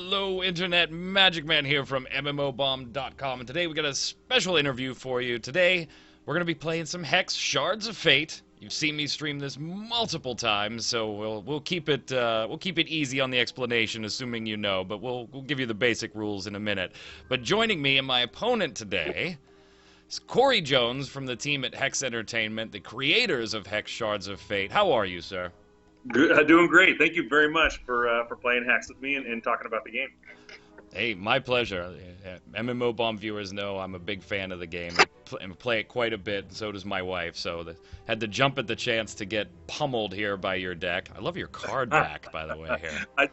Hello, Internet. Magic Man here from MMOBomb.com, and today we got a special interview for you. Today, we're going to be playing some HEX Shards of Fate. You've seen me stream this multiple times, so we'll keep it easy on the explanation, assuming you know. But we'll give you the basic rules in a minute. But joining me and my opponent today is Cory Jones from the team at HEX Entertainment, the creators of HEX Shards of Fate. How are you, sir? Good, doing great. Thank you very much for playing Hex with me and talking about the game. Hey, my pleasure. MMO Bomb viewers know I'm a big fan of the game. I play it quite a bit, and so does my wife. So had to jump at the chance to get pummeled here by your deck. I love your card back, by the way. Here, I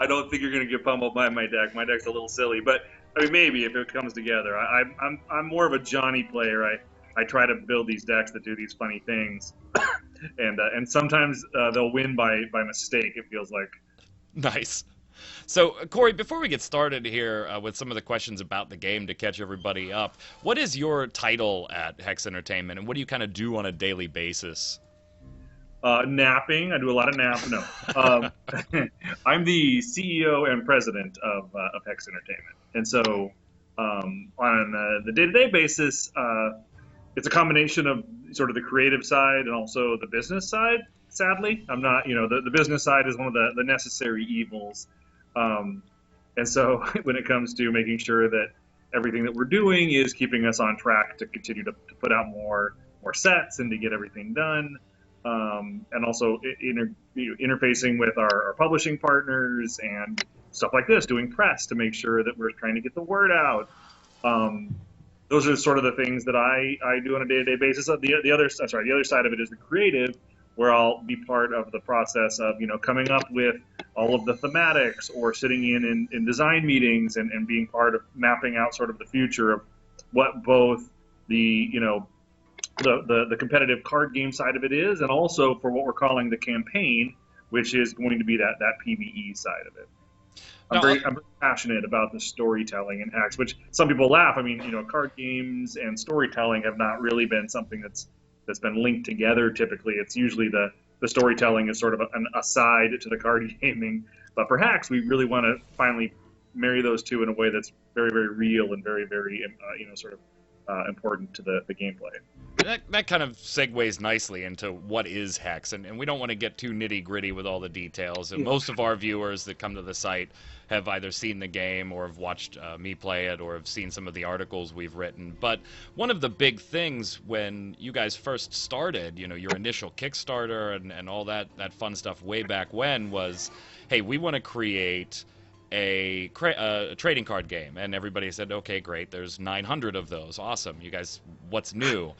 don't think you're going to get pummeled by my deck. My deck's a little silly, but I mean maybe if it comes together. I'm more of a Johnny player. I try to build these decks that do these funny things, and sometimes they'll win by mistake. It feels like. Nice. So, Cory, before we get started here with some of the questions about the game to catch everybody up, what is your title at HEX Entertainment, and what do you kind of do on a daily basis? Napping. I do a lot of napping. No, I'm the CEO and president of HEX Entertainment, and so on the day-to-day basis, it's a combination of sort of the creative side and also the business side. Sadly, I'm not. The business side is one of the necessary evils. And so when it comes to making sure that everything that we're doing is keeping us on track to continue to put out more sets and to get everything done, and also interfacing with our publishing partners and stuff like this, doing press to make sure that we're trying to get the word out. Those are sort of the things that I do on a day-to-day basis. The other side of it is the creative, where I'll be part of the process of coming up with all of the thematics, or sitting in design meetings and being part of mapping out sort of the future of what both the the competitive card game side of it is, and also for what we're calling the campaign, which is going to be that PvE side of it. I'm very passionate about the storytelling in HEX, which some people laugh. I mean, card games and storytelling have not really been something that's been linked together. Typically, it's usually the storytelling is sort of an aside to the card gaming. But for HEX, we really want to finally marry those two in a way that's very, very real and very, very important to the gameplay. That kind of segues nicely into what is HEX, and we don't want to get too nitty-gritty with all the details. And most of our viewers that come to the site have either seen the game or have watched me play it, or have seen some of the articles we've written. But one of the big things when you guys first started, your initial Kickstarter and all that fun stuff way back when was, hey, we want to create a trading card game. And everybody said, okay, great, there's 900 of those. Awesome. You guys, what's new?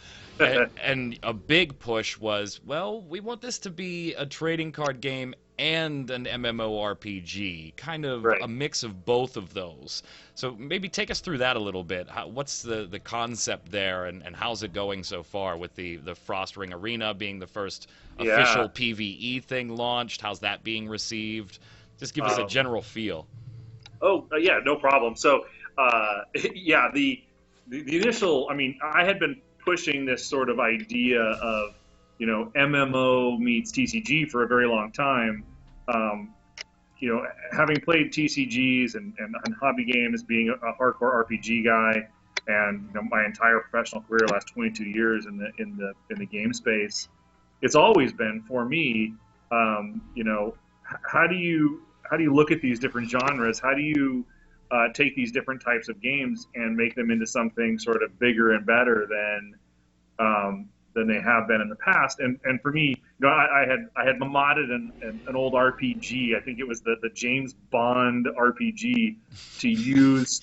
and a big push was, well, we want this to be a trading card game and an MMORPG, kind of right. A mix of both of those. So maybe take us through that a little bit. What's the concept there, and how's it going so far with the Frost Ring Arena being the first official PvE thing launched? How's that being received? Just give us a general feel. Yeah, no problem. So, the initial, I mean, I had been pushing this sort of idea of, MMO meets TCG for a very long time. Having played TCGs and hobby games, being a hardcore RPG guy, and my entire professional career, last 22 years in the game space, it's always been for me, how do you look at these different genres? How do you take these different types of games and make them into something sort of bigger and better than they have been in the past? And for me, I had modded an old RPG. I think it was the James Bond RPG to use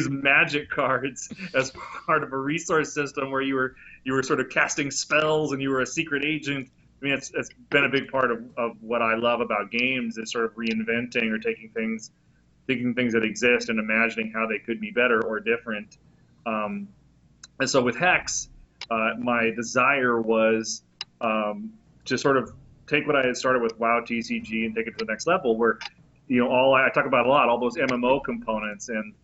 Magic cards as part of a resource system where you were sort of casting spells and you were a secret agent. I mean, it's been a big part of what I love about games, is sort of reinventing or taking things that exist and imagining how they could be better or different. And so with HEX, my desire was to sort of take what I had started with WoW TCG and take it to the next level, where I talk about a lot, all those MMO components, and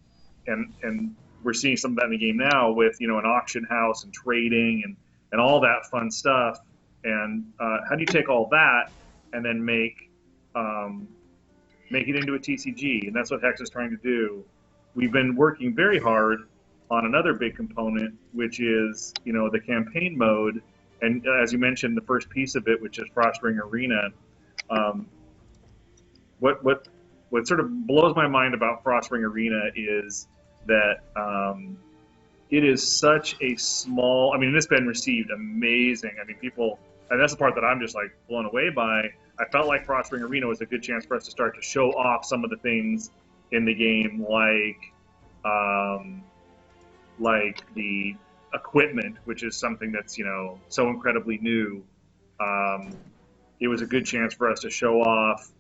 we're seeing some of that in the game now with an auction house and trading and all that fun stuff. And how do you take all that and then make make it into a TCG, and that's what Hex is trying to do. We've been working very hard on another big component, which is, the campaign mode, and as you mentioned, the first piece of it, which is Frostring Arena. Um, what sort of blows my mind about Frostring Arena is that it is such a small. I mean, it's been received amazing. I mean, people, and that's the part that I'm just like blown away by. I felt like Frostring Arena was a good chance for us to start to show off some of the things in the game, like the equipment, which is something that's so incredibly new. It was a good chance for us to show off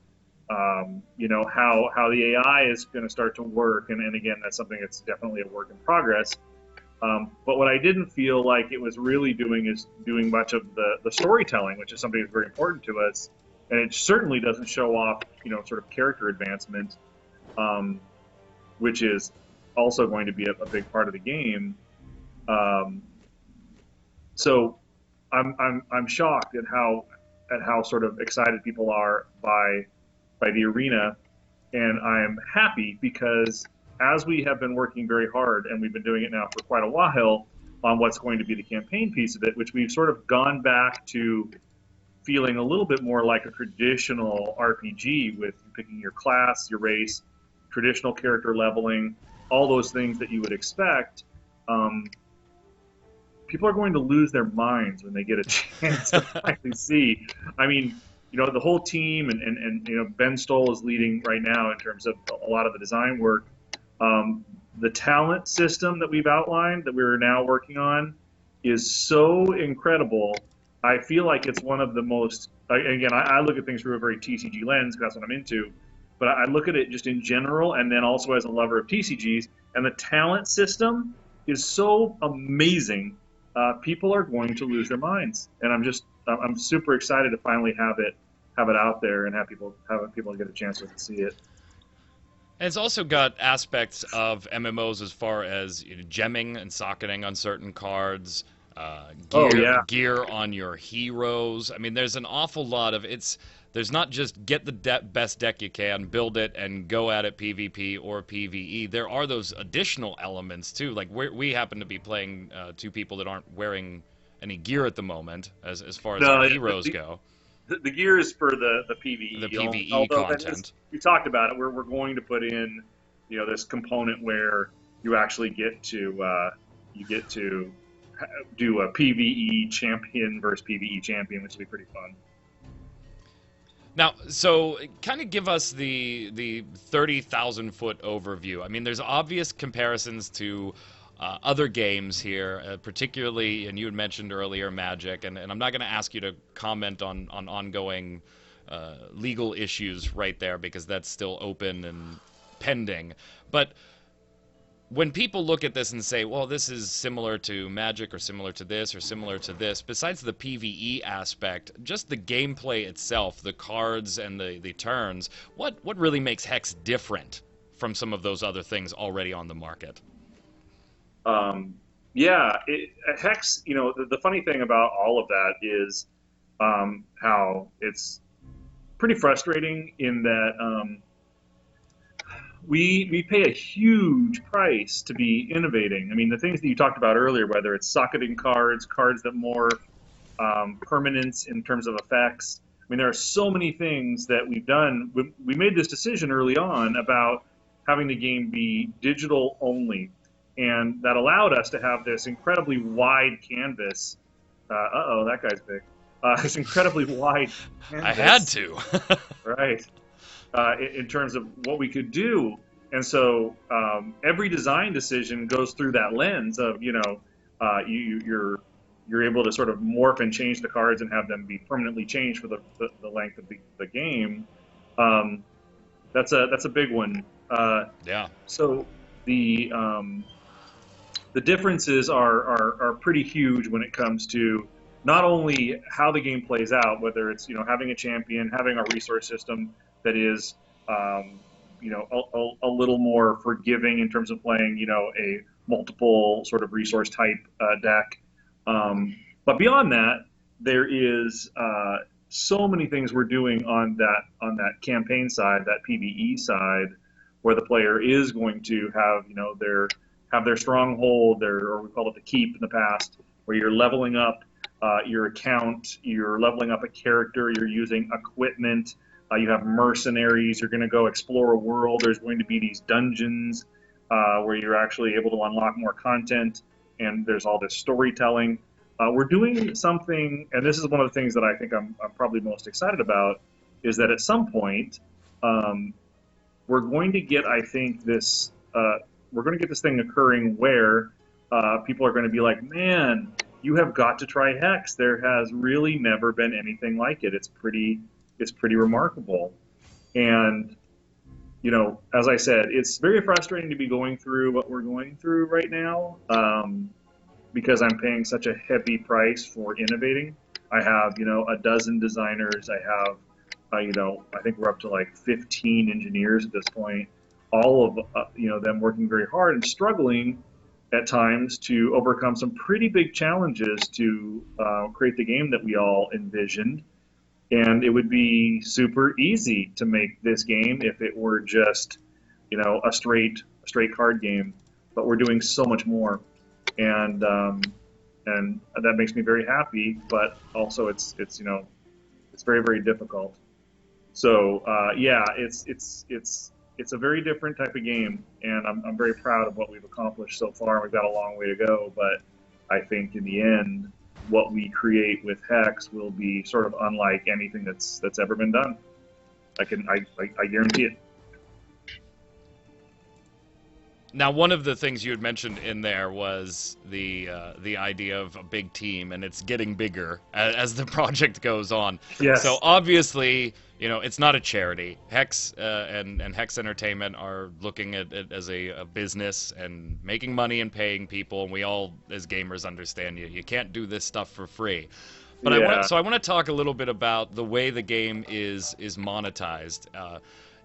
how the AI is going to start to work. And again, that's something that's definitely a work in progress. But what I didn't feel like it was really doing is doing much of the storytelling, which is something that's very important to us. And it certainly doesn't show off, sort of character advancement, which is also going to be a big part of the game. So I'm shocked at how sort of excited people are by the arena, and I'm happy because as we have been working very hard, and we've been doing it now for quite a while, on what's going to be the campaign piece of it, which we've sort of gone back to feeling a little bit more like a traditional RPG with picking your class, your race, traditional character leveling, all those things that you would expect. People are going to lose their minds when they get a chance to finally see. I mean, the whole team, and Ben Stoll is leading right now in terms of a lot of the design work. The talent system that we've outlined, that we're now working on, is so incredible. I feel like it's one of the most, again, I look at things through a very TCG lens, because that's what I'm into, but I look at it just in general, and then also as a lover of TCGs, and the talent system is so amazing. People are going to lose their minds, and I'm super excited to finally have it out there and have people get a chance to see it. And it's also got aspects of MMOs as far as gemming and socketing on certain cards, gear on your heroes. I mean, there's an awful lot of it's. There's not just get the best deck you can, build it, and go at it PvP or PvE. There are those additional elements too. Like we happen to be playing two people that aren't wearing any gear at the moment, as far as our heroes go. The gear is for the PvE. The PvE content. We talked about it. We're going to put in, this component where you actually get to do a PvE champion versus PvE champion, which will be pretty fun. Now, so kind of give us the 30,000-foot overview. I mean, there's obvious comparisons to other games here, particularly, and you had mentioned earlier, Magic, and I'm not going to ask you to comment on ongoing legal issues right there, because that's still open and pending. But when people look at this and say, well, this is similar to Magic, or similar to this, or similar to this, besides the PvE aspect, just the gameplay itself, the cards and the turns, what really makes Hex different from some of those other things already on the market? Hex, the funny thing about all of that is how it's pretty frustrating in that we pay a huge price to be innovating. I mean, the things that you talked about earlier, whether it's socketing cards that more permanence in terms of effects. I mean, there are so many things that we've done. We made this decision early on about having the game be digital only, and that allowed us to have this incredibly wide canvas. That guy's big. This incredibly wide canvas. I had to. Right. In terms of what we could do. And so every design decision goes through that lens of, you're able to sort of morph and change the cards and have them be permanently changed for the length of the game. That's a big one. Yeah. So the differences are pretty huge when it comes to not only how the game plays out, whether it's having a champion, having a resource system that is a little more forgiving in terms of playing a multiple sort of resource type deck, but beyond that there is so many things we're doing on that campaign side, that PvE side, where the player is going to have their stronghold, or we call it the keep in the past, where you're leveling up your account, you're leveling up a character, you're using equipment, you have mercenaries, you're going to go explore a world, there's going to be these dungeons where you're actually able to unlock more content, and there's all this storytelling. We're doing something, and this is one of the things that I think I'm probably most excited about, is that at some point, we're going to get, I think, this thing occurring where people are going to be like, man, you have got to try Hex. There has really never been anything like it. It's pretty remarkable. And, as I said, it's very frustrating to be going through what we're going through right now, because I'm paying such a heavy price for innovating. I have, a dozen designers. I have, I think we're up to like 15 engineers at this point, all of, them working very hard and struggling at times to overcome some pretty big challenges to create the game that we all envisioned. And it would be super easy to make this game if it were just, a straight card game. But we're doing so much more, and that makes me very happy. But also, it's very, very difficult. So yeah, it's a very different type of game, and I'm very proud of what we've accomplished so far. We've got a long way to go, but I think in the end, what we create with Hex will be sort of unlike anything that's ever been done. I guarantee it. Now, one of the things you had mentioned in there was the idea of a big team, and it's getting bigger as the project goes on. Yes. So obviously, it's not a charity. Hex and HEX Entertainment are looking at it as a business and making money and paying people. And we all, as gamers, understand you can't do this stuff for free. But yeah. I want to talk a little bit about the way the game is monetized.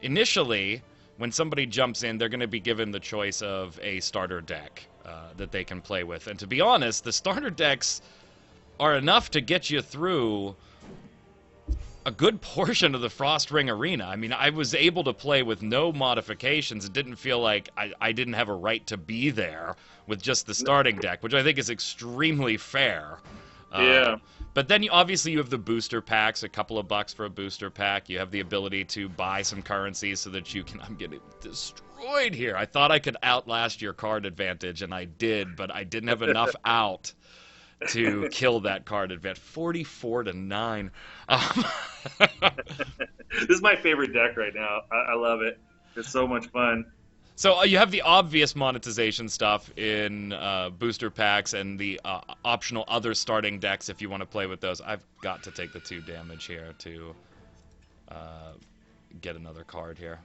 Initially, when somebody jumps in, they're going to be given the choice of a starter deck that they can play with. And to be honest, the starter decks are enough to get you through a good portion of the Frost Ring Arena. I mean, I was able to play with no modifications. It didn't feel like I didn't have a right to be there with just the starting deck, which I think is extremely fair. Yeah. But then obviously you have the booster packs, a couple of bucks for a booster pack. You have the ability to buy some currency so that you can... I'm getting destroyed here. I thought I could outlast your card advantage, and I did, but I didn't have enough out to kill that card advantage. 44-9. This is my favorite deck right now. I love it. It's so much fun. So you have the obvious monetization stuff in booster packs and the optional other starting decks if you want to play with those. I've got to take the 2 damage here to get another card here.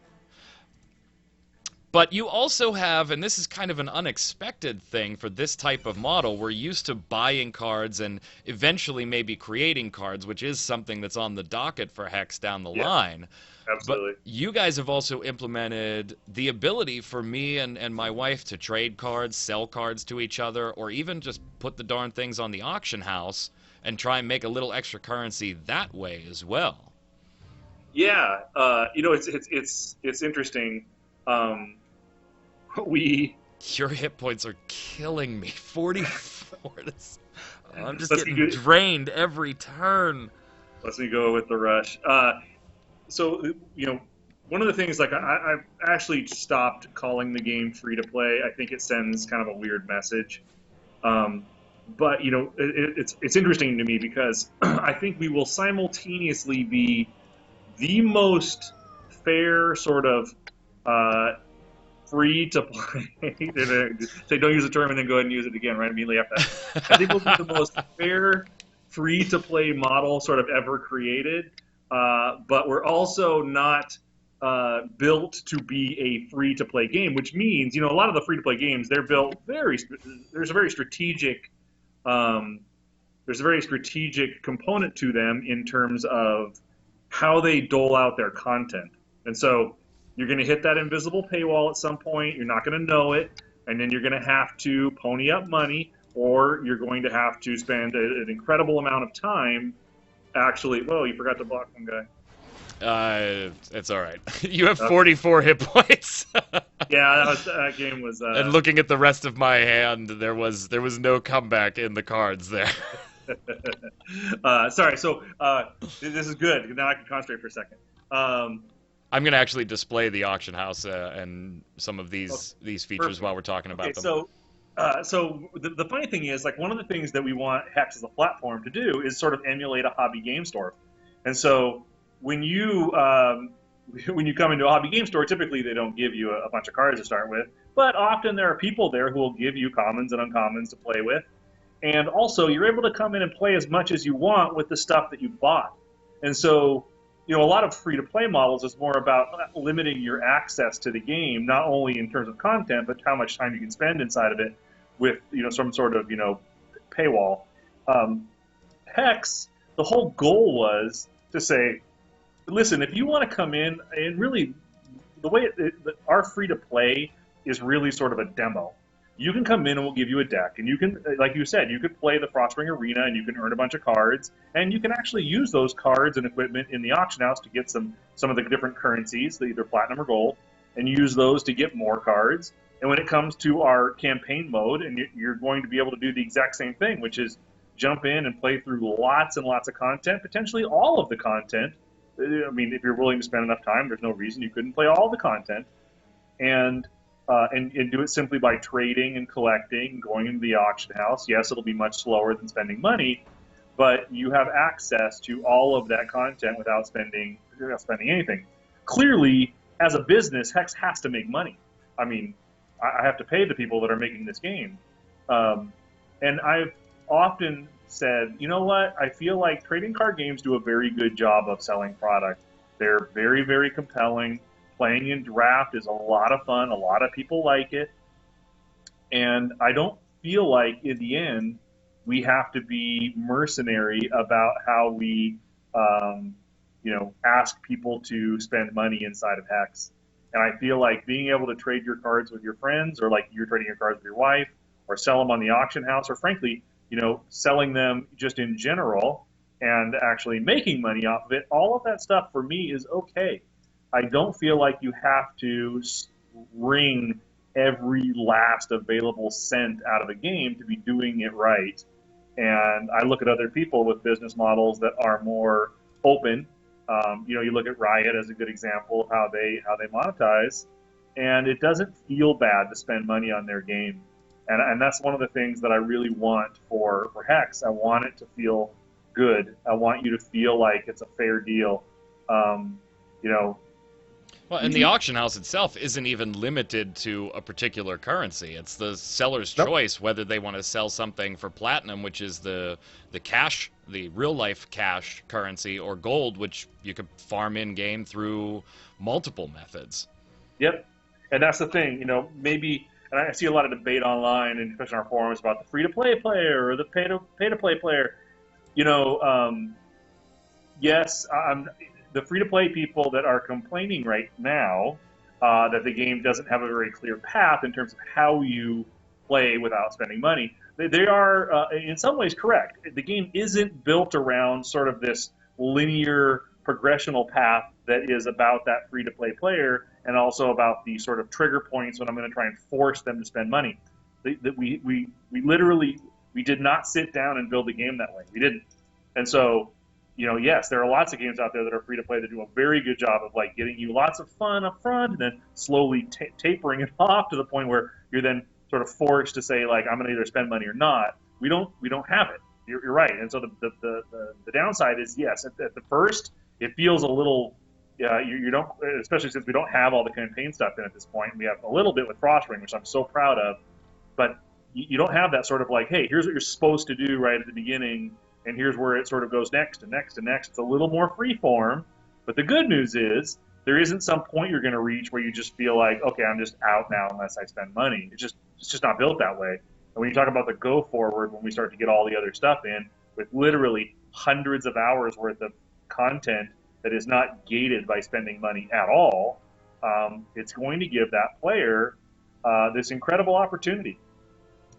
But you also have, and this is kind of an unexpected thing for this type of model, we're used to buying cards and eventually maybe creating cards, which is something that's on the docket for Hex down the line. Absolutely. But you guys have also implemented the ability for me and my wife to trade cards, sell cards to each other, or even just put the darn things on the auction house and try and make a little extra currency that way as well. Yeah, it's interesting. Your hit points are killing me. 44. I'm just getting drained every turn. Let me go with the rush. So, one of the things, like, I've actually stopped calling the game free to play. I think it sends kind of a weird message. But, it's interesting to me because I think we will simultaneously be the most fair sort of free to play. Say don't use the term and then go ahead and use it again right immediately after that. I think we'll be the most fair free to play model sort of ever created. But we're also not built to be a free-to-play game, which means, a lot of the free-to-play games, they're built there's a very strategic component to them in terms of how they dole out their content. And so you're going to hit that invisible paywall at some point, you're not going to know it, and then you're going to have to pony up money, or you're going to have to spend an incredible amount of time actually, whoa, you forgot to block one guy. It's all right. You have Okay. 44 hit points. Yeah, that game was. And looking at the rest of my hand, there was no comeback in the cards there. Sorry. So this is good. Now I can concentrate for a second. I'm gonna actually display the auction house and some of these features Perfect. while we're talking about Okay, them. so the funny thing is, like, one of the things that we want Hex as a platform to do is sort of emulate a hobby game store. And so when you when you come into a hobby game store, typically they don't give you a bunch of cards to start with, but often there are people there who will give you commons and uncommons to play with. And also, you're able to come in and play as much as you want with the stuff that you bought. And so, a lot of free-to-play models is more about limiting your access to the game, not only in terms of content, but how much time you can spend inside of it with, some sort of, paywall. Hex, the whole goal was to say, listen, if you want to come in, and really, the way our free-to-play is really sort of a demo. You can come in and we'll give you a deck, and you can, like you said, you could play the Frostring Arena, and you can earn a bunch of cards, and you can actually use those cards and equipment in the auction house to get some of the different currencies, either platinum or gold, and use those to get more cards. And when it comes to our campaign mode, and you're going to be able to do the exact same thing, which is jump in and play through lots and lots of content, potentially all of the content. I mean, if you're willing to spend enough time, there's no reason you couldn't play all the content. And do it simply by trading and collecting, going into the auction house. Yes, it'll be much slower than spending money, but you have access to all of that content without spending anything. Clearly, as a business, Hex has to make money. I mean, I have to pay the people that are making this game. And I've often said, you know what? I feel like trading card games do a very good job of selling product. They're very, very compelling. Playing in draft is a lot of fun. A lot of people like it. And I don't feel like, in the end, we have to be mercenary about how we, ask people to spend money inside of Hex. And I feel like being able to trade your cards with your friends, or like you're trading your cards with your wife, or sell them on the auction house, or frankly, selling them just in general and actually making money off of it, all of that stuff for me is okay. I don't feel like you have to wring every last available cent out of a game to be doing it right. And I look at other people with business models that are more open. You look at Riot as a good example of how they monetize, and it doesn't feel bad to spend money on their game. And that's one of the things that I really want for Hex. I want it to feel good. I want you to feel like it's a fair deal. Well, and the auction house itself isn't even limited to a particular currency. It's the seller's choice whether they want to sell something for platinum, which is the cash, the real-life cash currency, or gold, which you could farm in-game through multiple methods. Yep. And that's the thing, maybe, and I see a lot of debate online, and especially on our forums, about the free-to-play player or the pay-to-play player. Yes, the free-to-play people that are complaining right now that the game doesn't have a very clear path in terms of how you play without spending money, they are in some ways correct. The game isn't built around sort of this linear progressional path that is about that free-to-play player, and also about the sort of trigger points when I'm going to try and force them to spend money. We literally did not sit down and build the game that way. We didn't. And so, yes, there are lots of games out there that are free to play that do a very good job of like getting you lots of fun up front, and then slowly tapering it off to the point where you're then sort of forced to say, like, I'm going to either spend money or not. We don't have it. You're right. And so the downside is, yes, at the first it feels a little. You don't, especially since we don't have all the campaign stuff in at this point. We have a little bit with Frostring, which I'm so proud of, but you don't have that sort of like, hey, here's what you're supposed to do right at the beginning, and here's where it sort of goes next and next and next. It's a little more free form, but the good news is there isn't some point you're going to reach where you just feel like, okay, I'm just out now unless I spend money. It's just not built that way. And when you talk about the go forward, when we start to get all the other stuff in with literally hundreds of hours worth of content that is not gated by spending money at all, it's going to give that player this incredible opportunity.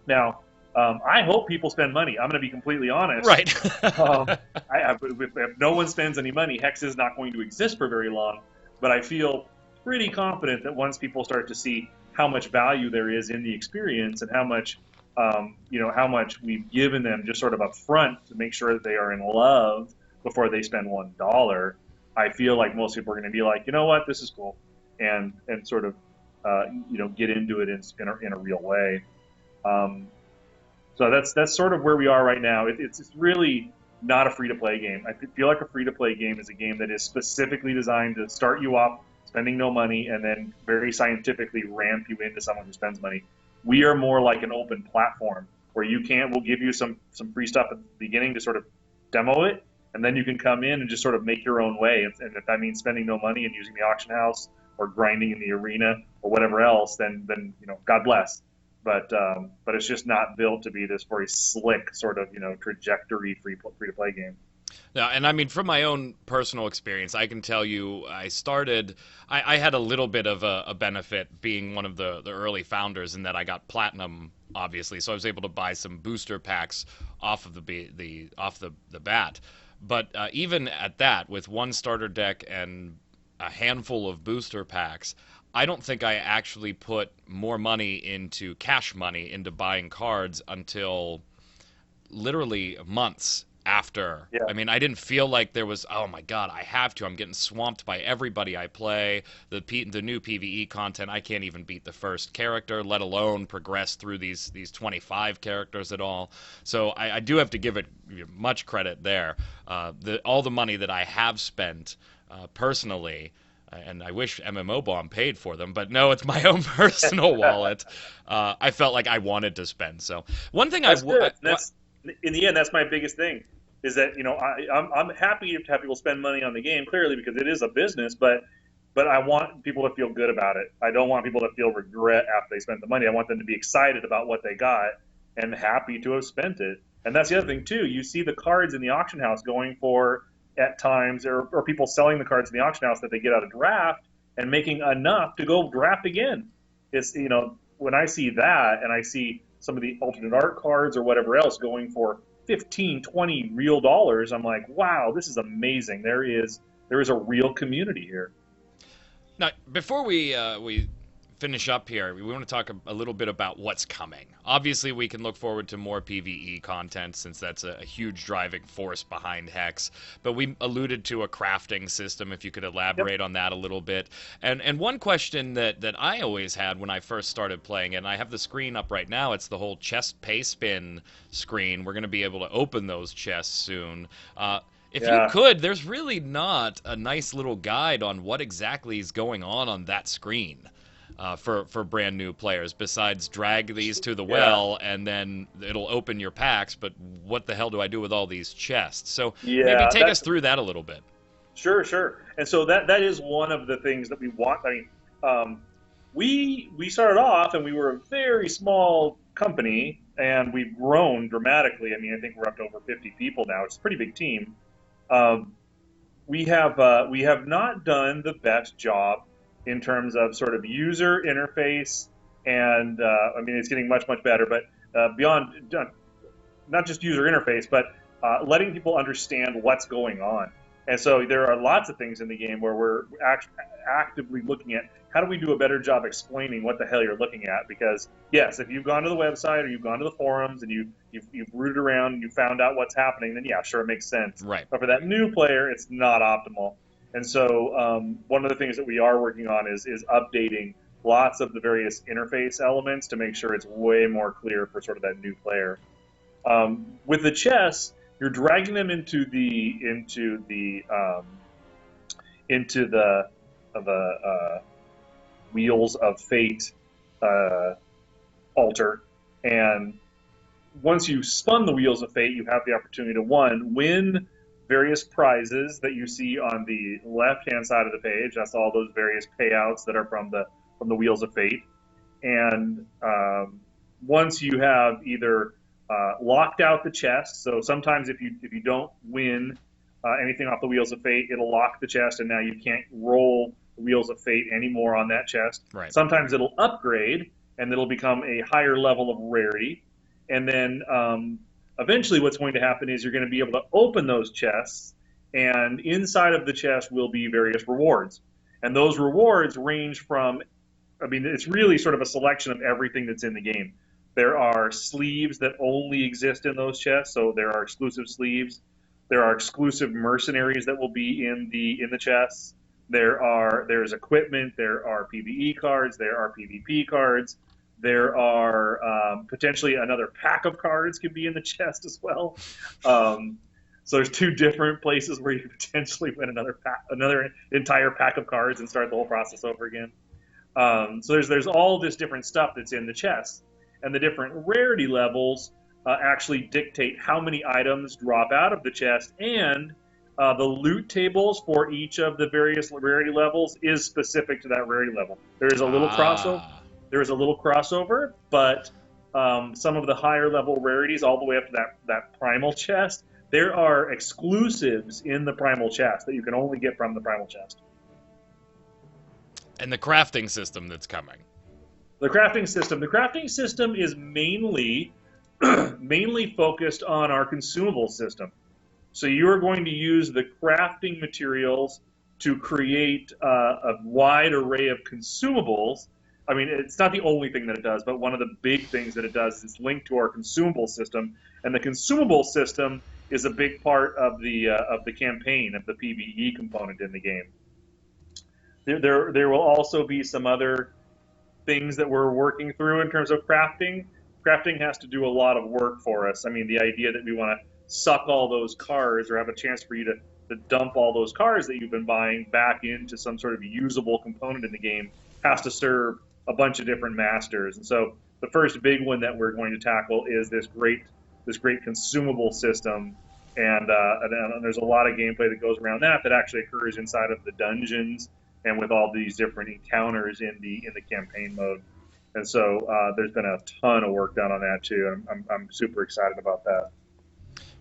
Now, I hope people spend money. I'm going to be completely honest. Right. If no one spends any money, Hex is not going to exist for very long. But I feel pretty confident that once people start to see how much value there is in the experience and how much, how much we've given them just sort of up front to make sure that they are in love before they spend $1, I feel like most people are going to be like, you know what, this is cool, and sort of, get into it in a real way. So that's sort of where we are right now. It's really not a free-to-play game. I feel like a free-to-play game is a game that is specifically designed to start you off spending no money and then very scientifically ramp you into someone who spends money. We are more like an open platform where we'll give you some free stuff at the beginning to sort of demo it, and then you can come in and just sort of make your own way. And if that means spending no money and using the auction house or grinding in the arena or whatever else, then God bless. But it's just not built to be this very slick sort of trajectory free to play game. Yeah, and I mean, from my own personal experience, I can tell you, I had a little bit of a benefit being one of the early founders in that I got platinum, obviously, so I was able to buy some booster packs off of the bat. But even at that, with one starter deck and a handful of booster packs, I don't think I actually put more money into cash money into buying cards until literally months after. Yeah. I mean, I didn't feel like there was, oh my God, I have to. I'm getting swamped by everybody I play. The new PvE content, I can't even beat the first character, let alone progress through these 25 characters at all. So I do have to give it much credit there. All the money that I have spent personally, and I wish MMO Bomb paid for them, but no, it's my own personal wallet. I felt like I wanted to spend. So one thing that's in the end, that's my biggest thing, is that I'm happy to have people spend money on the game, clearly, because it is a business, but I want people to feel good about it. I don't want people to feel regret after they spent the money. I want them to be excited about what they got and happy to have spent it. And that's the other thing too. You see the cards in the auction house going for, at times, or people selling the cards in the auction house that they get out of draft and making enough to go draft again. It's, when I see that and I see some of the alternate art cards or whatever else going for 15, 20 real dollars, I'm like, wow, this is amazing. There is a real community here. Now, before we finish up here, we want to talk a little bit about what's coming. Obviously, we can look forward to more PvE content since that's a huge driving force behind HEX. But we alluded to a crafting system, if you could elaborate on that a little bit. And one question that I always had when I first started playing it, and I have the screen up right now, it's the whole chest pay spin screen. We're going to be able to open those chests soon. If you could, there's really not a nice little guide on what exactly is going on that screen. For brand new players, besides drag these to the well and then it'll open your packs, but what the hell do I do with all these chests? So maybe take us through that a little bit. Sure. And so that is one of the things that we want. I mean, we started off and we were a very small company and we've grown dramatically. I mean, I think we're up to over 50 people now. It's a pretty big team. We have not done the best job in terms of sort of user interface, and I mean, it's getting much better, but beyond not just user interface, but letting people understand what's going on. And so there are lots of things in the game where we're actively looking at how do we do a better job explaining what the hell you're looking at. Because yes, if you've gone to the website or you've gone to the forums and you've rooted around and you found out what's happening, then yeah, sure, it makes sense. Right. But for that new player, it's not optimal. And so one of the things that we are working on is updating lots of the various interface elements to make sure it's way more clear for sort of that new player. With the chests, you're dragging them into the Wheels of Fate altar, and once you spun the Wheels of Fate, you have the opportunity to win various prizes that you see on the left-hand side of the page. That's all those various payouts that are from the Wheels of Fate. And once you have either locked out the chest, so sometimes if you don't win anything off the Wheels of Fate, it'll lock the chest, and now you can't roll the Wheels of Fate anymore on that chest. Right. Sometimes it'll upgrade, and it'll become a higher level of rarity. And then eventually, what's going to happen is you're going to be able to open those chests, and inside of the chest will be various rewards. And those rewards range from, I mean, it's really sort of a selection of everything that's in the game. There are sleeves that only exist in those chests, so there are exclusive sleeves. There are exclusive mercenaries that will be in the chests. There's equipment. There are PvE cards. There are PvP cards. There are potentially another pack of cards could be in the chest as well. So there's two different places where you could potentially win another entire pack of cards and start the whole process over again. So there's all this different stuff that's in the chest, and the different rarity levels actually dictate how many items drop out of the chest, and the loot tables for each of the various rarity levels is specific to that rarity level. There is a little crossover. There is a little crossover, but some of the higher level rarities, all the way up to that primal chest, there are exclusives in the primal chest that you can only get from the primal chest. And the crafting system that's coming. The crafting system is mainly focused on our consumable system. So you are going to use the crafting materials to create a wide array of consumables. I mean, it's not the only thing that it does, but one of the big things that it does is linked to our consumable system. And the consumable system is a big part of the campaign, of the PvE component in the game. There will also be some other things that we're working through in terms of crafting. Crafting has to do a lot of work for us. I mean, the idea that we want to suck all those cards, or have a chance for you to dump all those cards that you've been buying back into some sort of usable component in the game, has to serve a bunch of different masters. And so the first big one that we're going to tackle is this great consumable system. And there's a lot of gameplay that goes around that actually occurs inside of the dungeons and with all these different encounters in the campaign mode. And so there's been a ton of work done on that too. I'm super excited about that.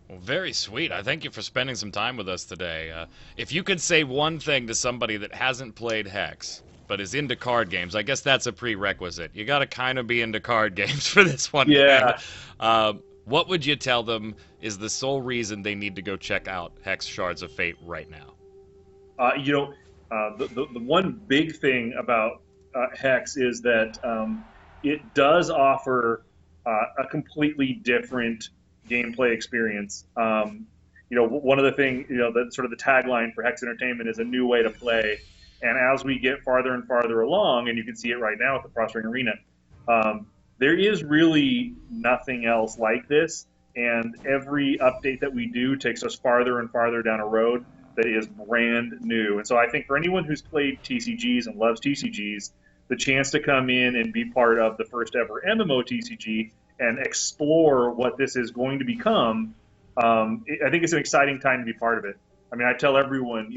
Well, very sweet. I thank you for spending some time with us today. If you could say one thing to somebody that hasn't played HEX but is into card games, I guess that's a prerequisite. You got to kind of be into card games for this one. Yeah. What would you tell them is the sole reason they need to go check out HEX Shards of Fate right now? The one big thing about HEX is that it does offer a completely different gameplay experience. One of the things, that sort of the tagline for HEX Entertainment is a new way to play. And as we get farther and farther along, and you can see it right now with the Frost Ring Arena, there is really nothing else like this. And every update that we do takes us farther and farther down a road that is brand new. And so I think for anyone who's played TCGs and loves TCGs, the chance to come in and be part of the first ever MMO TCG and explore what this is going to become, I think it's an exciting time to be part of it. I mean, I tell everyone,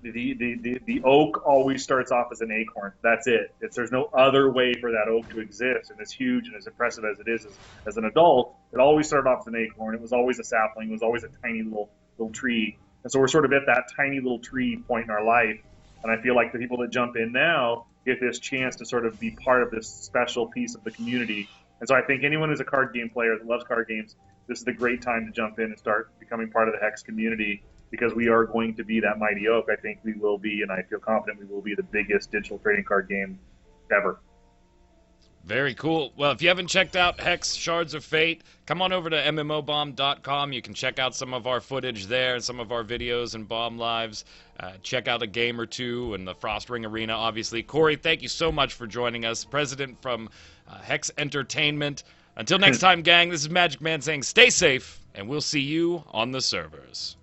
the oak always starts off as an acorn. That's it. There's no other way for that oak to exist. And as huge and as impressive as it is as an adult, it always started off as an acorn. It was always a sapling. It was always a tiny little tree. And so we're sort of at that tiny little tree point in our life. And I feel like the people that jump in now get this chance to sort of be part of this special piece of the community. And so I think anyone who's a card game player that loves card games, this is the great time to jump in and start becoming part of the HEX community, because we are going to be that mighty oak. I think we will be, and I feel confident we will be, the biggest digital trading card game ever. Very cool. Well, if you haven't checked out HEX Shards of Fate, come on over to mmobomb.com. You can check out some of our footage there and some of our videos and bomb lives. Check out a game or two and the Frost Ring Arena, obviously. Cory, thank you so much for joining us. President from HEX Entertainment. Until next time, gang, this is Magic Man saying stay safe, and we'll see you on the servers.